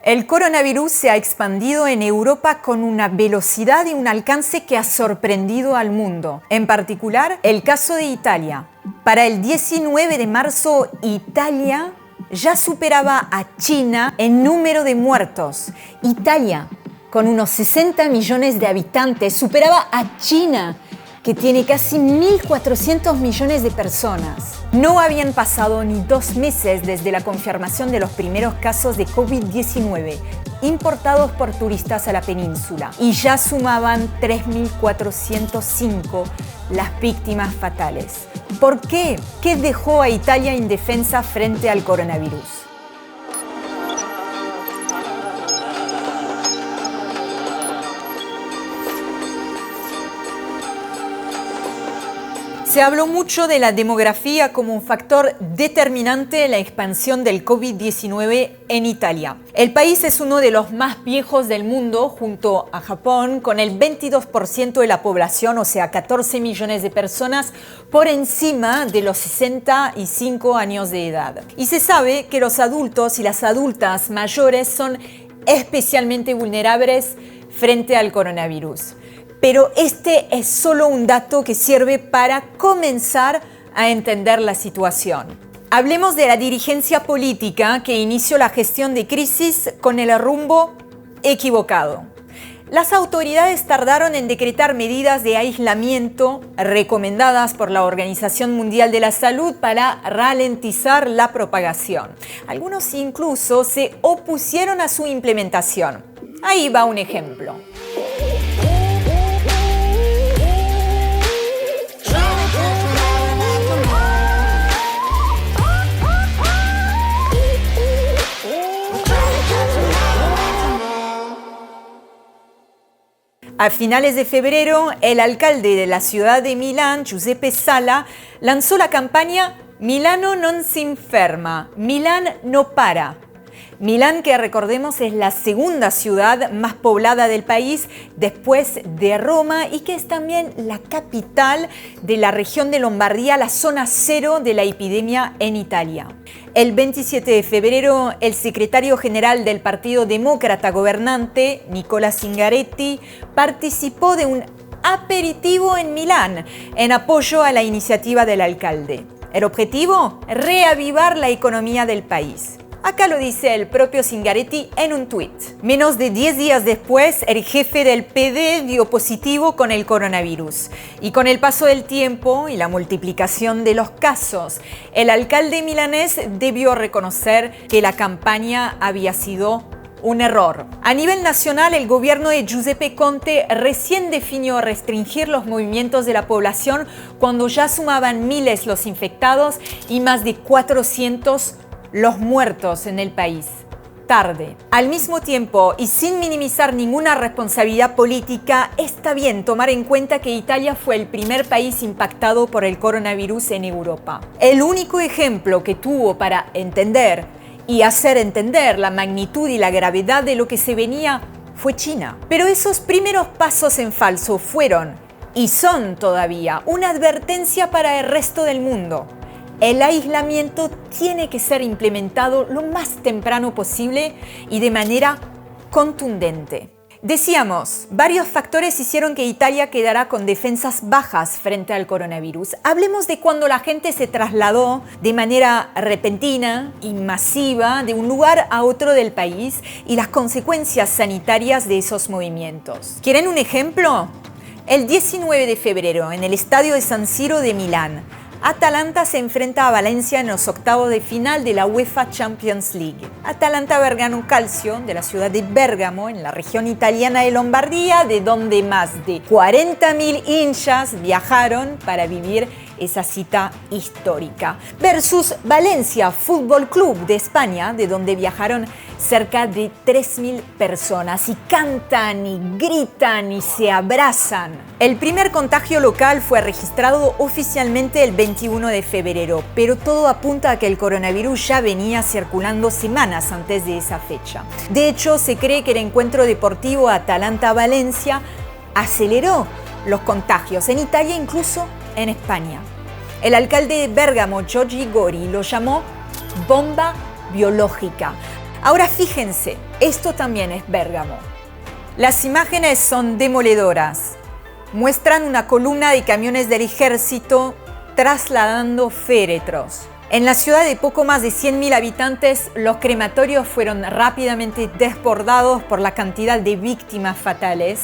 El coronavirus se ha expandido en Europa con una velocidad y un alcance que ha sorprendido al mundo. En particular, el caso de Italia. Para el 19 de marzo, Italia ya superaba a China en número de muertos. Italia, con unos 60 millones de habitantes, superaba a China, que tiene casi 1.400 millones de personas. No habían pasado ni 2 meses desde la confirmación de los primeros casos de COVID-19 importados por turistas a la península y ya sumaban 3.405 las víctimas fatales. ¿Por qué? ¿Qué dejó a Italia indefensa frente al coronavirus? Se habló mucho de la demografía como un factor determinante en la expansión del COVID-19 en Italia. El país es uno de los más viejos del mundo, junto a Japón, con el 22% de la población, o sea, 14 millones de personas por encima de los 65 años de edad. Y se sabe que los adultos y las adultas mayores son especialmente vulnerables frente al coronavirus. Pero este es solo un dato que sirve para comenzar a entender la situación. Hablemos de la dirigencia política que inició la gestión de crisis con el rumbo equivocado. Las autoridades tardaron en decretar medidas de aislamiento recomendadas por la Organización Mundial de la Salud para ralentizar la propagación. Algunos incluso se opusieron a su implementación. Ahí va un ejemplo. A finales de febrero, el alcalde de la ciudad de Milán, Giuseppe Sala, lanzó la campaña Milano non si inferma, Milán no para. Milán, que recordemos es la segunda ciudad más poblada del país después de Roma y que es también la capital de la región de Lombardía, la zona cero de la epidemia en Italia. El 27 de febrero, el secretario general del Partido Demócrata gobernante, Nicola Zingaretti, participó de un aperitivo en Milán en apoyo a la iniciativa del alcalde. El objetivo, reavivar la economía del país. Acá lo dice el propio Zingaretti en un tuit. Menos de 10 días después, el jefe del PD dio positivo con el coronavirus. Y con el paso del tiempo y la multiplicación de los casos, el alcalde milanés debió reconocer que la campaña había sido un error. A nivel nacional, el gobierno de Giuseppe Conte recién definió restringir los movimientos de la población cuando ya sumaban miles los infectados y más de 400 los muertos en el país. Tarde. Al mismo tiempo, y sin minimizar ninguna responsabilidad política, está bien tomar en cuenta que Italia fue el primer país impactado por el coronavirus en Europa. El único ejemplo que tuvo para entender y hacer entender la magnitud y la gravedad de lo que se venía fue China. Pero esos primeros pasos en falso fueron, y son todavía, una advertencia para el resto del mundo. El aislamiento tiene que ser implementado lo más temprano posible y de manera contundente. Decíamos, varios factores hicieron que Italia quedara con defensas bajas frente al coronavirus. Hablemos de cuando la gente se trasladó de manera repentina y masiva de un lugar a otro del país y las consecuencias sanitarias de esos movimientos. ¿Quieren un ejemplo? El 19 de febrero, en el estadio de San Siro de Milán, Atalanta se enfrenta a Valencia en los octavos de final de la UEFA Champions League. Atalanta Bergamo Calcio, de la ciudad de Bérgamo, en la región italiana de Lombardía, de donde más de 40.000 hinchas viajaron para vivir esa cita histórica. Versus Valencia Fútbol Club de España, de donde viajaron cerca de 3.000 personas y cantan y gritan y se abrazan. El primer contagio local fue registrado oficialmente el 21 de febrero, pero todo apunta a que el coronavirus ya venía circulando semanas antes de esa fecha. De hecho, se cree que el encuentro deportivo Atalanta-Valencia aceleró los contagios en Italia e incluso en España. El alcalde de Bérgamo, Giorgi Gori, lo llamó bomba biológica. Ahora fíjense, esto también es Bérgamo. Las imágenes son demoledoras. Muestran una columna de camiones del ejército trasladando féretros. En la ciudad de poco más de 100.000 habitantes, los crematorios fueron rápidamente desbordados por la cantidad de víctimas fatales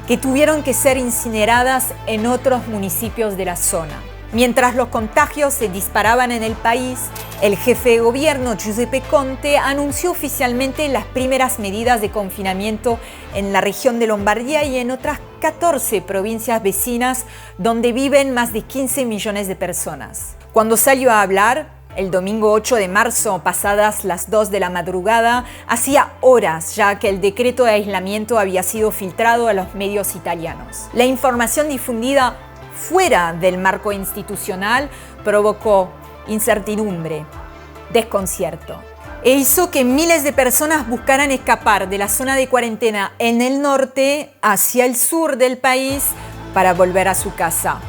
que tuvieron que ser incineradas en otros municipios de la zona. Mientras los contagios se disparaban en el país, el jefe de gobierno, Giuseppe Conte, anunció oficialmente las primeras medidas de confinamiento en la región de Lombardía y en otras 14 provincias vecinas donde viven más de 15 millones de personas. Cuando salió a hablar, el domingo 8 de marzo, pasadas las 2 de la madrugada, hacía horas ya que el decreto de aislamiento había sido filtrado a los medios italianos. La información difundida fuera del marco institucional provocó incertidumbre, desconcierto, e hizo que miles de personas buscaran escapar de la zona de cuarentena en el norte hacia el sur del país para volver a su casa.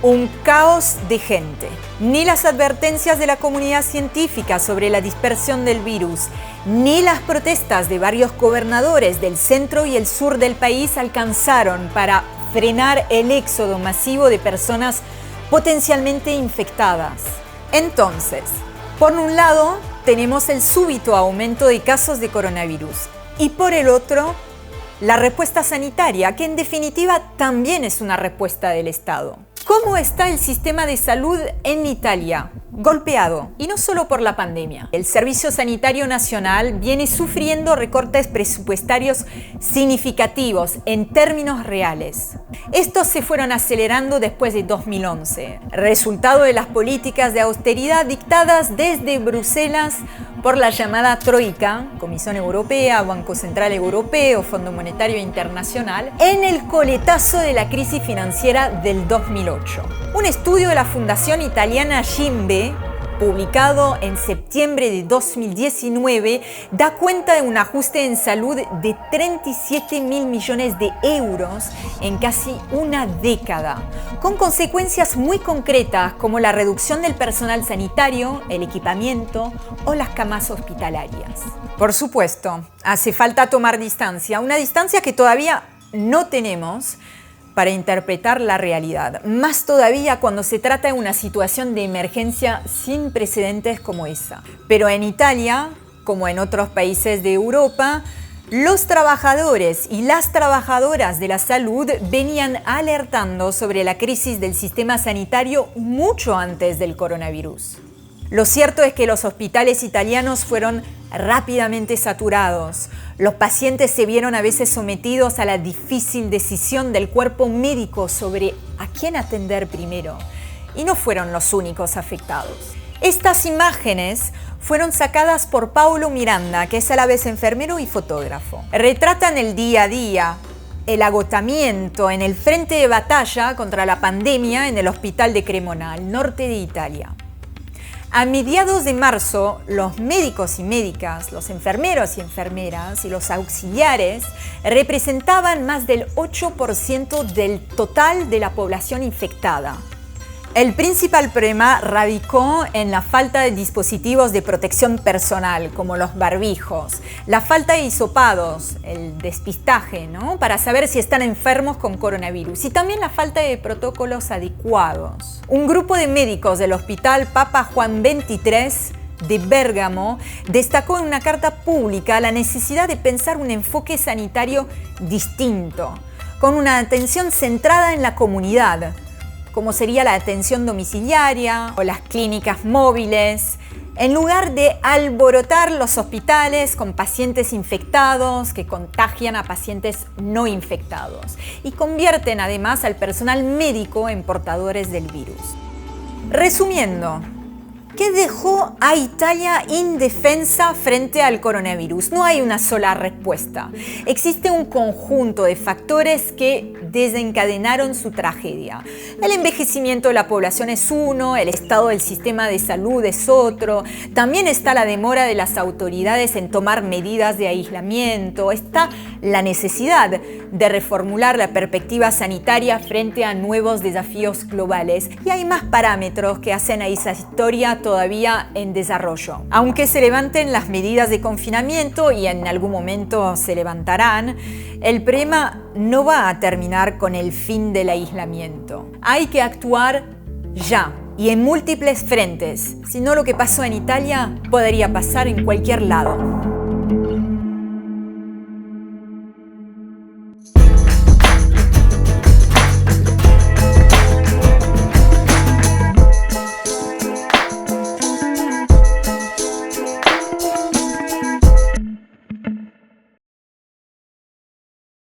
Un caos de gente. Ni las advertencias de la comunidad científica sobre la dispersión del virus, ni las protestas de varios gobernadores del centro y el sur del país alcanzaron para frenar el éxodo masivo de personas potencialmente infectadas. Entonces, por un lado, tenemos el súbito aumento de casos de coronavirus y por el otro, la respuesta sanitaria, que en definitiva también es una respuesta del Estado. ¿Cómo está el sistema de salud en Italia? Golpeado, y no solo por la pandemia. El Servicio Sanitario Nacional viene sufriendo recortes presupuestarios significativos en términos reales. Estos se fueron acelerando después de 2011, resultado de las políticas de austeridad dictadas desde Bruselas por la llamada Troika, Comisión Europea, Banco Central Europeo, Fondo Monetario Internacional, en el coletazo de la crisis financiera del 2008. Un estudio de la Fundación Italiana Gimbe, publicado en septiembre de 2019, da cuenta de un ajuste en salud de 37.000 millones de euros en casi una década, con consecuencias muy concretas como la reducción del personal sanitario, el equipamiento o las camas hospitalarias. Por supuesto, hace falta tomar distancia, una distancia que todavía no tenemos para interpretar la realidad, más todavía cuando se trata de una situación de emergencia sin precedentes como esa. Pero en Italia, como en otros países de Europa, los trabajadores y las trabajadoras de la salud venían alertando sobre la crisis del sistema sanitario mucho antes del coronavirus. Lo cierto es que los hospitales italianos fueron rápidamente saturados. Los pacientes se vieron a veces sometidos a la difícil decisión del cuerpo médico sobre a quién atender primero. Y no fueron los únicos afectados. Estas imágenes fueron sacadas por Paolo Miranda, que es a la vez enfermero y fotógrafo. Retratan el día a día, el agotamiento en el frente de batalla contra la pandemia en el hospital de Cremona, al norte de Italia. A mediados de marzo, los médicos y médicas, los enfermeros y enfermeras y los auxiliares representaban más del 8% del total de la población infectada. El principal problema radicó en la falta de dispositivos de protección personal, como los barbijos, la falta de hisopados, el despistaje, para saber si están enfermos con coronavirus, y también la falta de protocolos adecuados. Un grupo de médicos del Hospital Papa Juan XXIII de Bérgamo destacó en una carta pública la necesidad de pensar un enfoque sanitario distinto, con una atención centrada en la comunidad, como sería la atención domiciliaria o las clínicas móviles, en lugar de alborotar los hospitales con pacientes infectados que contagian a pacientes no infectados y convierten además al personal médico en portadores del virus. Resumiendo, ¿qué dejó a Italia indefensa frente al coronavirus? No hay una sola respuesta. Existe un conjunto de factores que desencadenaron su tragedia. El envejecimiento de la población es uno, el estado del sistema de salud es otro, también está la demora de las autoridades en tomar medidas de aislamiento, está la necesidad de reformular la perspectiva sanitaria frente a nuevos desafíos globales y hay más parámetros que hacen a esa historia todavía en desarrollo. Aunque se levanten las medidas de confinamiento y en algún momento se levantarán, el problema no va a terminar con el fin del aislamiento. Hay que actuar ya y en múltiples frentes, si no lo que pasó en Italia podría pasar en cualquier lado.